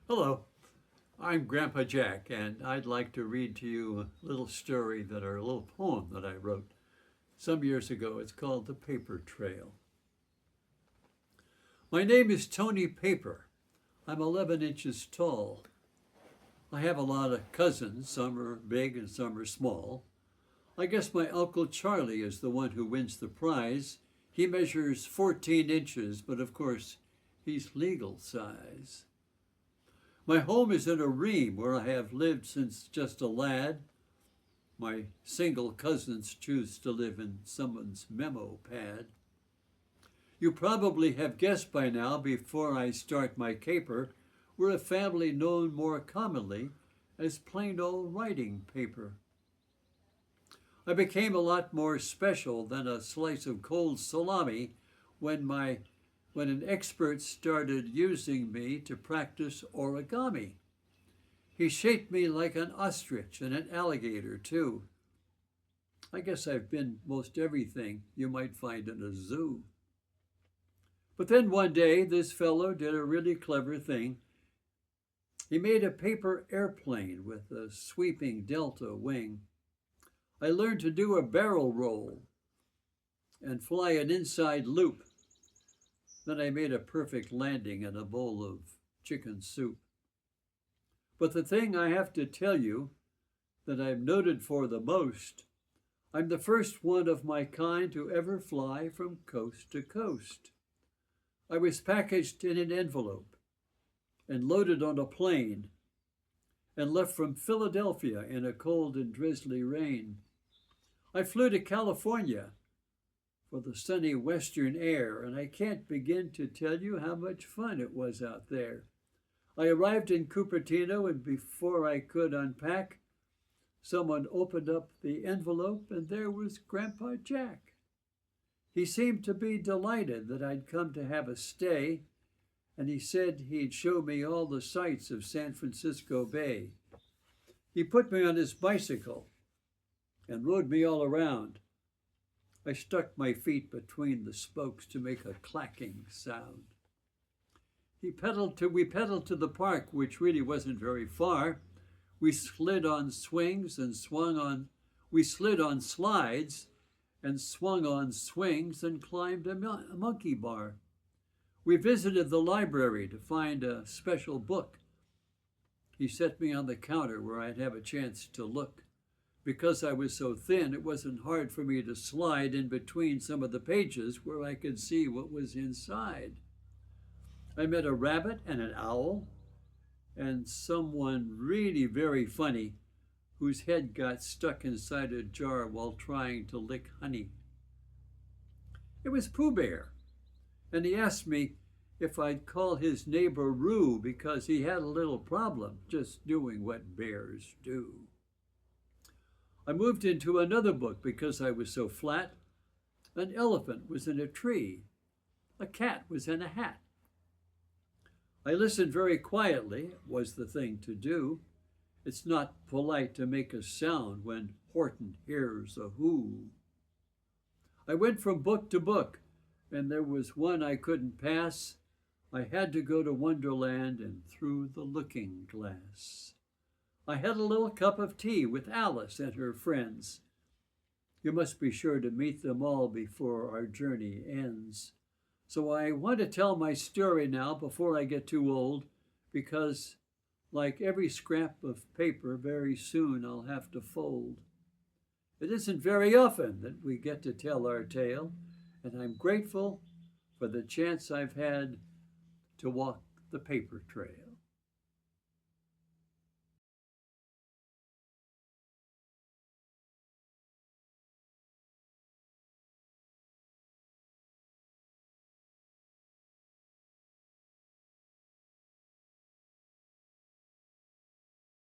Hello, I'm Grandpa Jack, and I'd like to read to you a little story or a little poem that I wrote some years ago. It's called The Paper Trail. My name is Tony Paper. I'm 11 inches tall. I have a lot of cousins. Some are big and some are small. I guess my Uncle Charlie is the one who wins the prize. He measures 14 inches, but of course, he's legal size. My home is in a ream where I have lived since just a lad. My single cousins choose to live in someone's memo pad. You probably have guessed by now, before I start my caper, we're a family known more commonly as plain old writing paper. I became a lot more special than a slice of cold salami when an expert started using me to practice origami. He shaped me like an ostrich and an alligator, too. I guess I've been most everything you might find in a zoo. But then one day, this fellow did a really clever thing. He made a paper airplane with a sweeping delta wing. I learned to do a barrel roll and fly an inside loop. Then I made a perfect landing in a bowl of chicken soup. But the thing I have to tell you that I'm noted for the most, I'm the first one of my kind to ever fly from coast to coast. I was packaged in an envelope and loaded on a plane and left from Philadelphia in a cold and drizzly rain. I flew to California for the sunny western air, and I can't begin to tell you how much fun it was out there. I arrived in Cupertino, and before I could unpack, someone opened up the envelope, and there was Grandpa Jack. He seemed to be delighted that I'd come to have a stay, and he said he'd show me all the sights of San Francisco Bay. He put me on his bicycle and rode me all around. I stuck my feet between the spokes to make a clacking sound. We pedaled to the park, which really wasn't very far. We slid on swings and we slid on slides and swung on swings and climbed a monkey bar. We visited the library to find a special book. He set me on the counter where I'd have a chance to look. Because I was so thin, it wasn't hard for me to slide in between some of the pages where I could see what was inside. I met a rabbit and an owl and someone really very funny whose head got stuck inside a jar while trying to lick honey. It was Pooh Bear, and he asked me if I'd call his neighbor Roo because he had a little problem just doing what bears do. I moved into another book because I was so flat. An elephant was in a tree. A cat was in a hat. I listened very quietly. It was the thing to do. It's not polite to make a sound when Horton hears a who. I went from book to book, and there was one I couldn't pass. I had to go to Wonderland and through the looking glass. I had a little cup of tea with Alice and her friends. You must be sure to meet them all before our journey ends. So I want to tell my story now before I get too old, because like every scrap of paper, very soon I'll have to fold. It isn't very often that we get to tell our tale, and I'm grateful for the chance I've had to walk the paper trail.